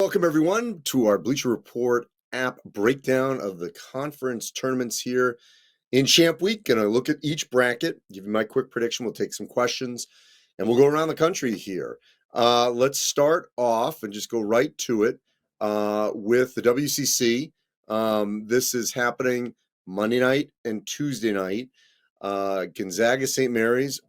Welcome, everyone, to our Bleacher Report app breakdown of the conference tournaments here in Champ Week. Going to look at each bracket, give you my quick prediction. We'll take some questions, and we'll go around the country here. Let's start off and just go right to it with the WCC. This is happening Monday night and Tuesday night. Gonzaga St. Mary's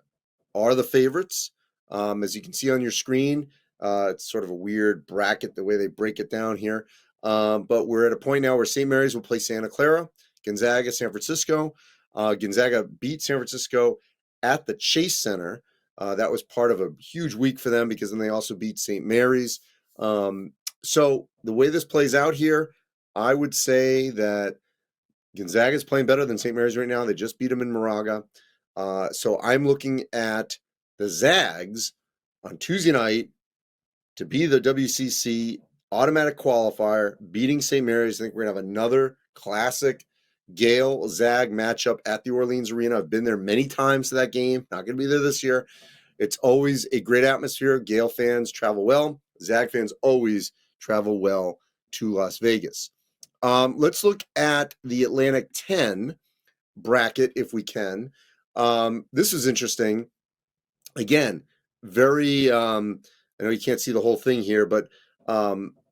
are the favorites. As you can see on your screen, it's sort of a weird bracket the way they break it down here. But we're at a point now where St. Mary's will play Santa Clara, Gonzaga, San Francisco. Gonzaga beat San Francisco at the Chase Center. That was part of a huge week for them because then they also beat St. Mary's. So the way this plays out here, I would say that Gonzaga is playing better than St. Mary's right now. They just beat them in Moraga. So I'm looking at the Zags on Tuesday night to be the WCC automatic qualifier, beating St. Mary's. I think we're going to have another classic Gale-Zag matchup at the Orleans Arena. I've been there many times to that game. Not going to be there this year. It's always a great atmosphere. Gale fans travel well. Zag fans always travel well to Las Vegas. Let's look at the Atlantic 10 bracket if we can. This is interesting. Again, very, I know you can't see the whole thing here, but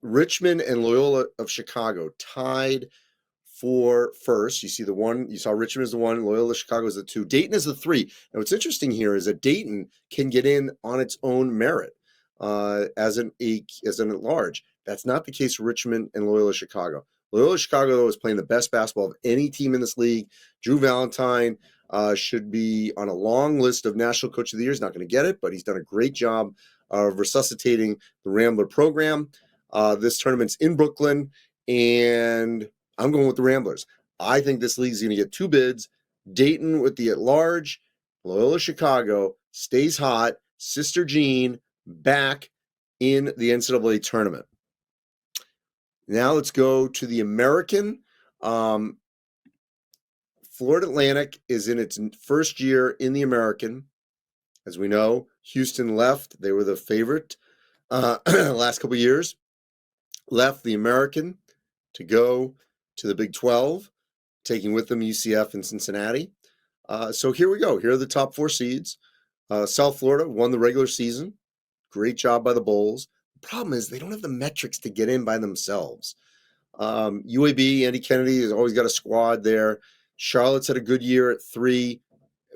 Richmond and Loyola of Chicago tied for first. You see the one, you saw Richmond is the one, Loyola Chicago is the two. Dayton is the three. And what's interesting here is that Dayton can get in on its own merit as an at large. That's not the case for Richmond and Loyola Chicago. Loyola Chicago, though, is playing the best basketball of any team in this league. Drew Valentine should be on a long list of National Coach of the Year. He's not going to get it, but he's done a great job of resuscitating the Rambler program. This tournament's in Brooklyn, and I'm going with the Ramblers. I think this league's going to get two bids. Dayton with the at-large. Loyola Chicago stays hot. Sister Jean back in the NCAA tournament. Now let's go to the American. Florida Atlantic is in its first year in the American. As we know, Houston left. They were the favorite last couple of years. Left the American to go to the Big 12, taking with them UCF and Cincinnati. So here we go. Here are the top four seeds. South Florida won the regular season. Great job by the Bulls. The problem is they don't have the metrics to get in by themselves. UAB, Andy Kennedy has always got a squad there. Charlotte's had a good year at 3.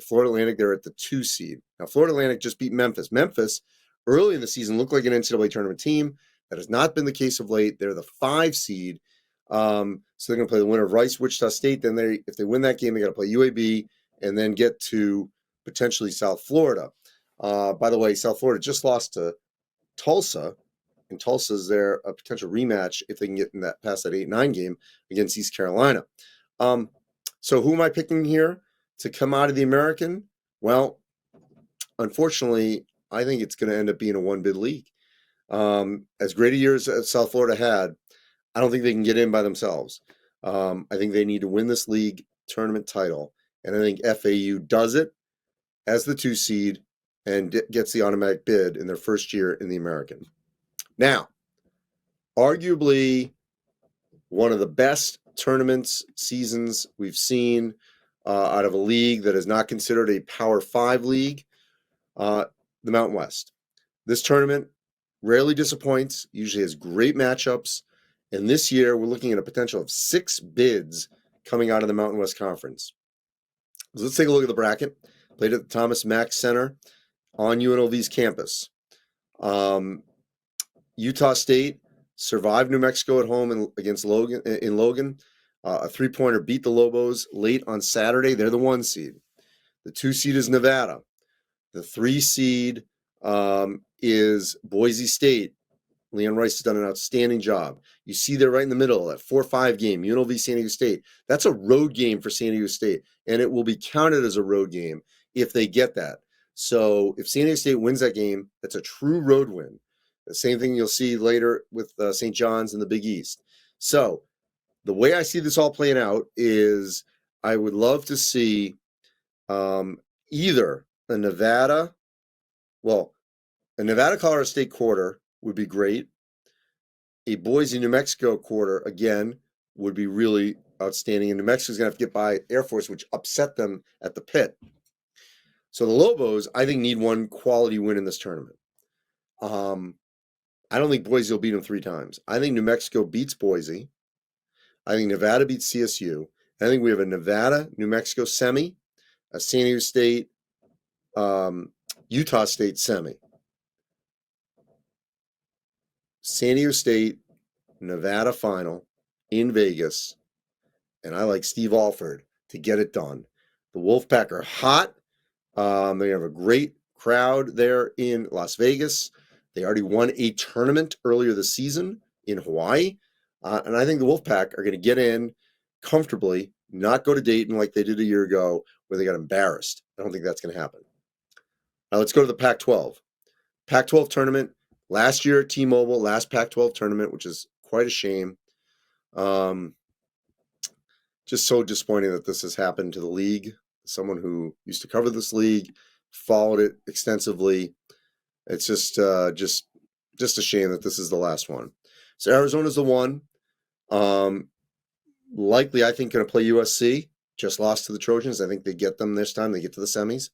Florida Atlantic, they're at the 2 seed. Now, Florida Atlantic just beat Memphis. Memphis, early in the season, looked like an NCAA tournament team. That has not been the case of late. They're the 5 seed. So they're going to play the winner of Rice, Wichita State. Then if they win that game, they got to play UAB and then get to potentially South Florida. By the way, South Florida just lost to Tulsa, and Tulsa's there a potential rematch if they can get in that past that 8-9 game against East Carolina. So who am I picking here to come out of the American? Well, unfortunately, I think it's going to end up being a one-bid league. As great a year as South Florida had, I don't think they can get in by themselves. I think they need to win this league tournament title, and I think FAU does it as the 2 seed and gets the automatic bid in their first year in the American. Now, arguably one of the best tournaments seasons we've seen out of a league that is not considered a Power 5 league, the Mountain West. This tournament rarely disappoints, usually has great matchups, and this year we're looking at a potential of 6 bids coming out of the Mountain West Conference. So let's take a look at the bracket. Played at the Thomas Mack Center on UNLV's campus. Utah State survived New Mexico at home against Logan. A 3-pointer beat the Lobos late on Saturday. They're the 1 seed. The 2 seed is Nevada. The 3 seed is Boise State. Leon Rice has done an outstanding job. You see there right in the middle, that 4-5 game, UNLV San Diego State. That's a road game for San Diego State, and it will be counted as a road game if they get that. So if San Diego State wins that game, that's a true road win. The same thing you'll see later with St. John's in the Big East. So the way I see this all playing out is I would love to see either a Nevada Colorado State quarter would be great. a Boise, New Mexico quarter, again, would be really outstanding. And New Mexico's going to have to get by Air Force, which upset them at the pit. So the Lobos, I think, need one quality win in this tournament. I don't think Boise will beat them 3 times. I think New Mexico beats Boise. I think Nevada beats CSU. I think we have a Nevada-New Mexico semi, a San Diego State, Utah State semi. San Diego State, Nevada final in Vegas, and I like Steve Alford to get it done. The Wolfpack are hot. They have a great crowd there in Las Vegas. They already won a tournament earlier this season in Hawaii. And I think the Wolfpack are going to get in comfortably, not go to Dayton like they did a year ago where they got embarrassed. I don't think that's going to happen. Now let's go to the Pac-12. Pac-12 tournament. Last year at T-Mobile, last Pac-12 tournament, which is quite a shame. Just so disappointing that this has happened to the league. Someone who used to cover this league, followed it extensively. It's just a shame that this is the last one. So Arizona's the one. Likely, I think, going to play USC. Just lost to the Trojans. I think they get them this time. They get to the semis.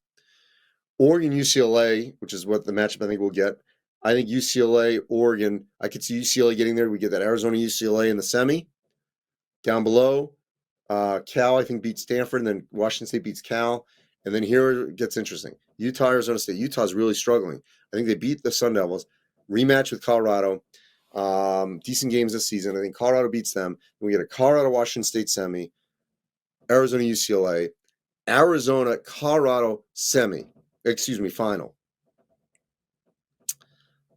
Oregon, UCLA, which is what the matchup I think we'll get. I think UCLA, Oregon. I could see UCLA getting there. We get that Arizona, UCLA in the semi. Down below, Cal, I think, beats Stanford, and then Washington State beats Cal. And then here it gets interesting. Utah, Arizona State. Utah's really struggling. I think they beat the Sun Devils. Rematch with Colorado. Decent games this season. I think Colorado beats them. And we get a Colorado-Washington State semi. Arizona, UCLA. Arizona, Colorado final.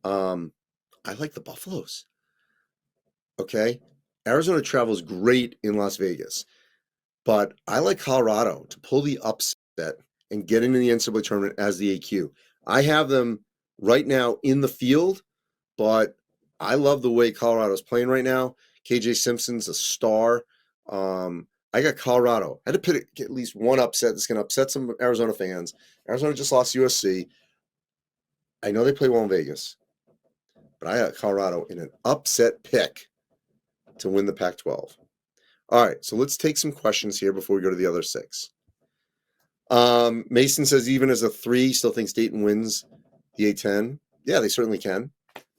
I like the Buffaloes. Okay? Arizona travels great in Las Vegas. But I like Colorado to pull the upset and get into the NCAA tournament as the AQ. I have them right now in the field, but I love the way Colorado's playing right now. KJ Simpson's a star. I got Colorado. I had to pick at least one upset that's going to upset some Arizona fans. Arizona just lost USC. I know they play well in Vegas, but I got Colorado in an upset pick to win the Pac-12. All right, so let's take some questions here before we go to the other 6. Mason says even as a 3, still thinks Dayton wins the A10. Yeah, they certainly can,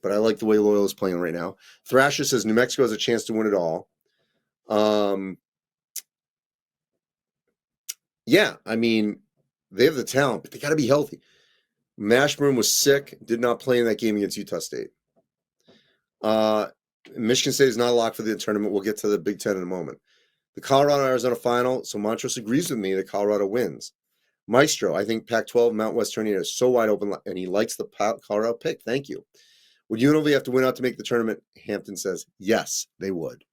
but I like the way Loyola's playing right now. Thrasher says New Mexico has a chance to win it all. Yeah, I mean, they have the talent, but they got to be healthy. Mashburn was sick, did not play in that game against Utah State. Michigan State is not a lock for the tournament. We'll get to the Big Ten in a moment. The Colorado-Arizona final, so Montrose agrees with me that Colorado wins. Maestro, I think Pac-12 Mount West tournament is so wide open, and he likes the Colorado pick. Thank you. Would UNLV have to win out to make the tournament? Hampton says, yes, they would.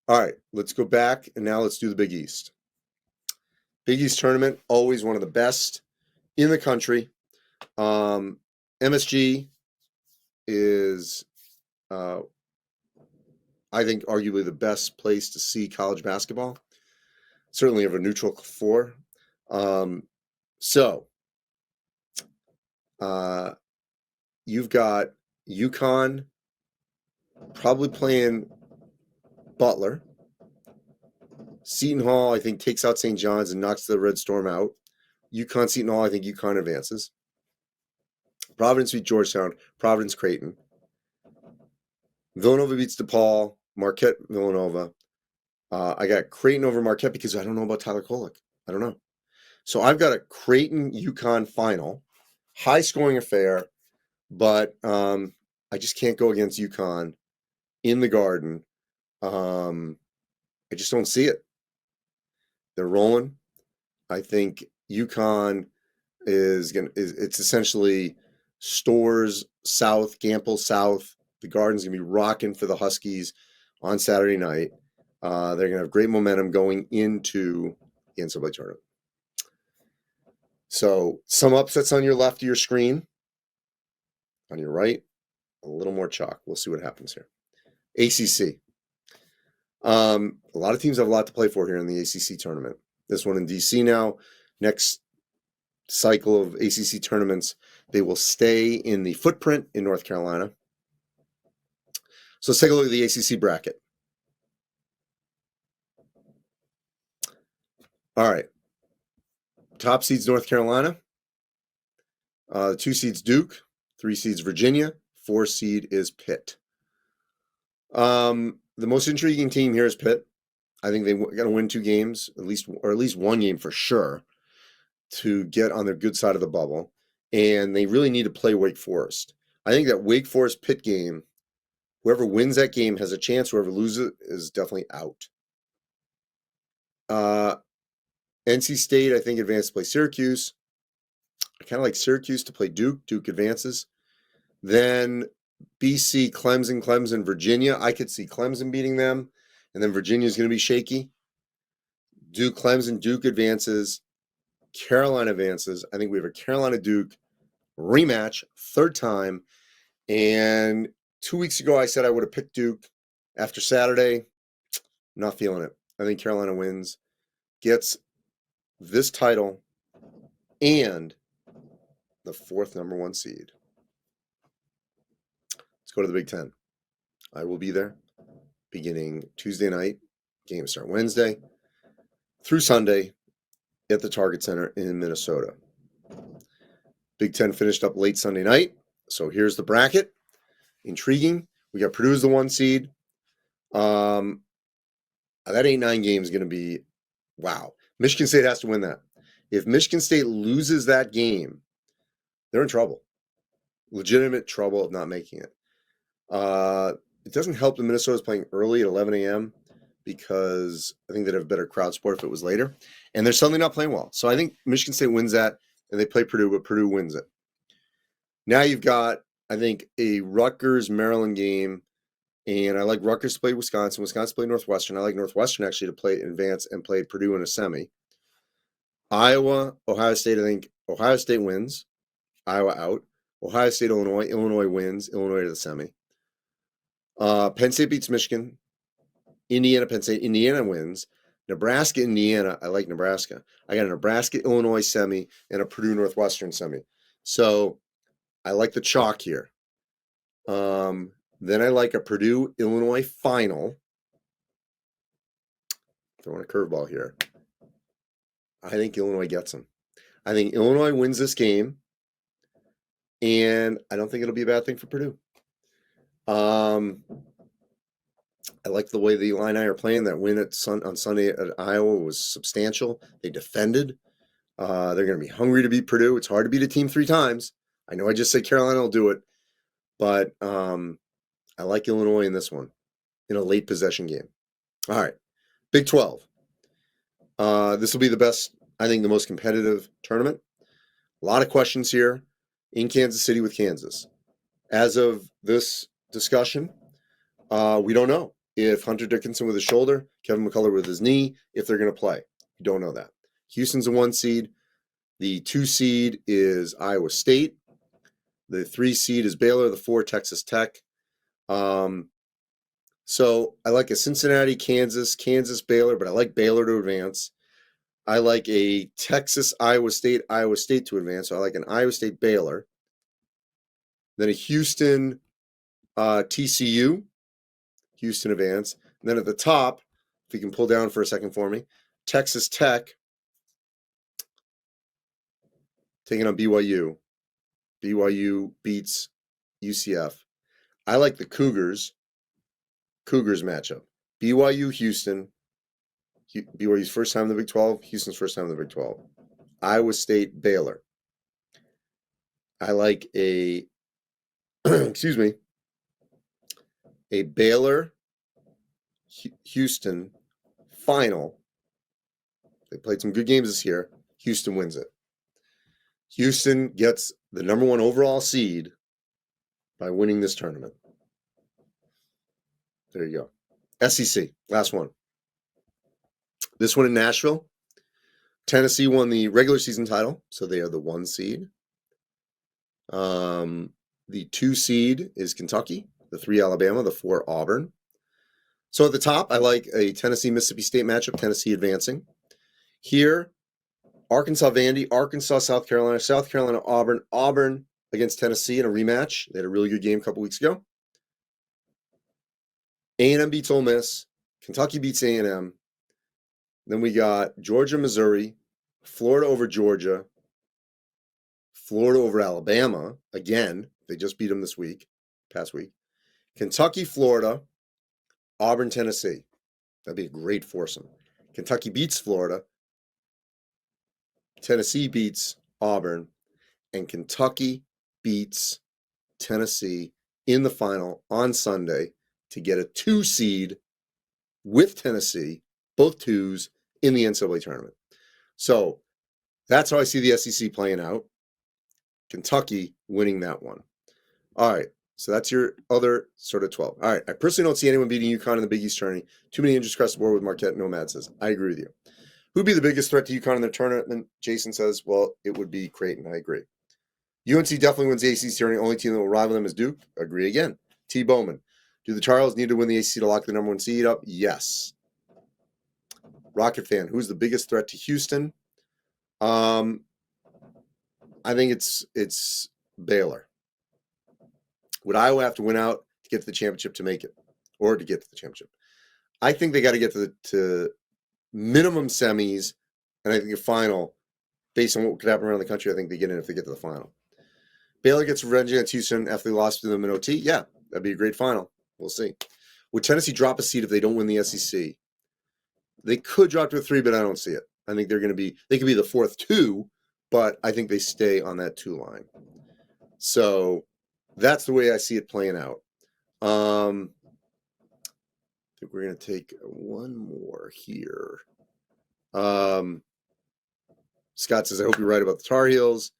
All right, let's go back, and now let's do the Big East. Big East tournament, always one of the best in the country. MSG is, I think, arguably the best place to see college basketball. Certainly have a neutral floor. You've got UConn probably playing Butler. Seton Hall, I think, takes out St. John's and knocks the Red Storm out. UConn, Seton Hall, I think UConn advances. Providence beats Georgetown. Providence, Creighton. Villanova beats DePaul. Marquette, Villanova. I got Creighton over Marquette because I don't know about Tyler Kolek. I don't know. So I've got a Creighton-UConn final. High-scoring affair, but I just can't go against UConn in the Garden. I just don't see it. They're rolling. I think UConn it's essentially Storrs South, Gamble South. The Garden's going to be rocking for the Huskies on Saturday night. They're going to have great momentum going into the NCAA tournament. So some upsets on your left of your screen. On your right, a little more chalk. We'll see what happens here. ACC. A lot of teams have a lot to play for here in the ACC tournament. This one in DC now. Next cycle of ACC tournaments, they will stay in the footprint in North Carolina. So let's take a look at the ACC bracket. All right. Top seeds North Carolina. 2 seeds Duke. 3 seeds Virginia. 4 seed is Pitt. The most intriguing team here is Pitt. I think they got to win 2 games, at least 1 game for sure, to get on their good side of the bubble. And they really need to play Wake Forest. I think that Wake Forest Pitt game, whoever wins that game has a chance. Whoever loses is definitely out. NC State, I think, advanced to play Syracuse. I kind of like Syracuse to play Duke. Duke advances. Then BC, Clemson, Virginia. I could see Clemson beating them. And then Virginia is going to be shaky. Duke, Clemson, Duke advances. Carolina advances. I think we have a Carolina-Duke rematch, 3rd time. And 2 weeks ago, I said I would have picked Duke. After Saturday, not feeling it. I think Carolina wins, gets this title, and the 4th number 1 seed. Let's go to the Big Ten. I will be there beginning Tuesday night. Games start Wednesday through Sunday at the Target Center in Minnesota. Big Ten finished up late Sunday night. So here's the bracket. Intriguing. We got Purdue as the 1 seed. That 8-9 game is going to be wow. Michigan State has to win that. If Michigan State loses that game, they're in trouble. Legitimate trouble of not making it. It doesn't help that Minnesota's playing early at 11 a.m. because I think they'd have better crowd support if it was later. And they're suddenly not playing well. So I think Michigan State wins that, and they play Purdue, but Purdue wins it. Now you've got, I think, a Rutgers-Maryland game, and I like Rutgers to play Wisconsin. Wisconsin play Northwestern. I like Northwestern actually to play advance and play Purdue in a semi. Iowa, Ohio State, I think Ohio State wins. Iowa out. Ohio State, Illinois. Illinois wins. Illinois to the semi. Penn State beats Michigan. Indiana, Penn State. Indiana wins. Nebraska, Indiana. I like Nebraska. I got a Nebraska, Illinois semi and a Purdue Northwestern semi. So I like the chalk here. Then I like a Purdue, Illinois final. Throwing a curveball here. I think Illinois gets them. I think Illinois wins this game, and I don't think it'll be a bad thing for Purdue. I like the way the Illini are playing. That win on Sunday at Iowa was substantial. They defended. They're going to be hungry to beat Purdue. It's hard to beat a team 3 times. I know I just said Carolina will do it, but I like Illinois in this one, in a late possession game. All right, Big 12. This will be the best, I think, the most competitive tournament. A lot of questions here in Kansas City with Kansas. As of this discussion, we don't know if Hunter Dickinson with his shoulder, Kevin McCullough with his knee, if they're going to play. We don't know that. Houston's a 1 seed. The 2 seed is Iowa State. The 3 seed is Baylor. The 4, Texas Tech. So I like a Cincinnati, Kansas, Baylor, but I like Baylor to advance. I like a Texas, Iowa State to advance. So I like an Iowa State, Baylor. Then a Houston, TCU, Houston advance. And then at the top, if you can pull down for a second for me, Texas Tech taking on BYU. BYU beats UCF. I like the Cougars matchup. BYU, Houston. BYU's first time in the Big 12. Houston's first time in the Big 12. Iowa State, Baylor. I like a, excuse me, a Baylor, Houston final. They played some good games this year. Houston wins it. Houston gets the number 1 overall seed by winning this tournament. There you go. SEC, last one. This one in Nashville. Tennessee won the regular season title, so they are the 1 seed. The 2 seed is Kentucky, the 3 Alabama, the 4 Auburn. So at the top, I like a Tennessee-Mississippi State matchup, Tennessee advancing. Here, Arkansas, Vandy, Arkansas, South Carolina, Auburn against Tennessee in a rematch. They had a really good game a couple weeks ago. A&M beats Ole Miss. Kentucky beats A&M. Then we got Georgia, Missouri, Florida over Georgia, Florida over Alabama. Again, they just beat them past week. Kentucky, Florida, Auburn, Tennessee. That'd be a great foursome. Kentucky beats Florida. Tennessee beats Auburn. And Kentucky beats Tennessee in the final on Sunday to get a 2 seed with Tennessee, both 2s, in the NCAA tournament. So that's how I see the SEC playing out. Kentucky winning that one. All right, so that's your other sort of 12. All right, I personally don't see anyone beating UConn in the Big East tourney. Too many injuries across the board with Marquette. Nomad says. I agree with you. Who'd be the biggest threat to UConn in their tournament? Jason says, well, it would be Creighton. I agree. UNC definitely wins the ACC tourney. Only team that will rival them is Duke. Agree again. T. Bowman. Do the Charles need to win the ACC to lock the number 1 seed up? Yes. Rocket fan. Who's the biggest threat to Houston? I think it's Baylor. Would Iowa have to win out to get to the championship to make it, or to get to the championship? I think they got to get to minimum semis, and I think a final, based on what could happen around the country. I think they get in if they get to the final. Baylor gets revenge against Houston after they lost to them in OT. Yeah, that'd be a great final. We'll see. Would Tennessee drop a seed if they don't win the SEC? They could drop to a 3, but I don't see it. I think they could be the 4th 2, but I think they stay on that 2 line. So that's the way I see it playing out. I think we're going to take one more here. Scott says, I hope you're right about the Tar Heels.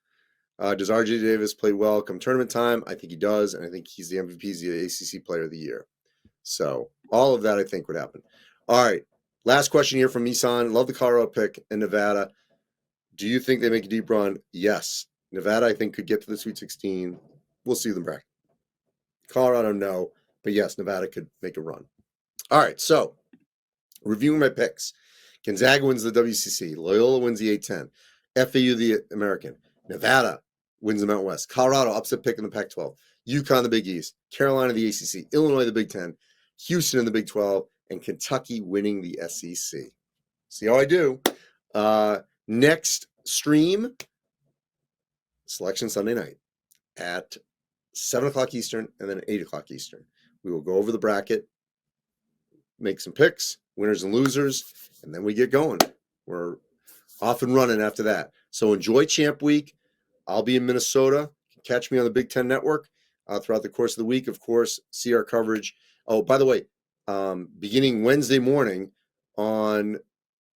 Does RJ Davis play well come tournament time? I think he does, and I think he's the MVP. He's the ACC Player of the Year. So all of that I think would happen. All right, last question here from Misan. Love the Colorado pick in Nevada. Do you think they make a deep run? Yes. Nevada, I think, could get to the Sweet 16. We'll see them bracket. Colorado, no. But yes, Nevada could make a run. All right, so reviewing my picks. Gonzaga wins the WCC. Loyola wins the A-10. FAU the American. Nevada wins the Mountain West. Colorado upset pick in the Pac-12. UConn the Big East. Carolina the ACC. Illinois the Big 10. Houston in the Big 12. And Kentucky winning the SEC. See how I do. Next stream, Selection Sunday night at 7 o'clock Eastern and then 8 o'clock Eastern. We will go over the bracket, make some picks, winners and losers, and then we get going. We're off and running after that. So enjoy Champ Week. I'll be in Minnesota. Catch me on the Big Ten Network throughout the course of the week. Of course, see our coverage. Oh, by the way, beginning Wednesday morning on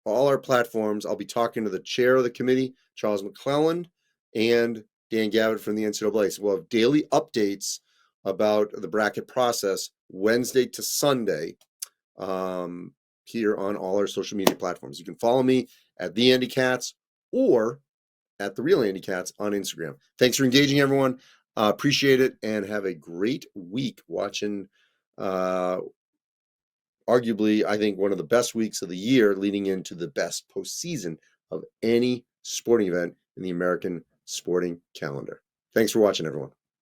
all our platforms, I'll be talking to the chair of the committee, Charles McClelland, and Dan Gavitt from the NCAA. So we'll have daily updates about the bracket process Wednesday to Sunday here on all our social media platforms. You can follow me at the Andy Katz or at the Real Andy Katz on Instagram. Thanks for engaging, everyone. Appreciate it, and have a great week watching arguably, I think, one of the best weeks of the year leading into the best postseason of any sporting event in the American sporting calendar. Thanks for watching, everyone.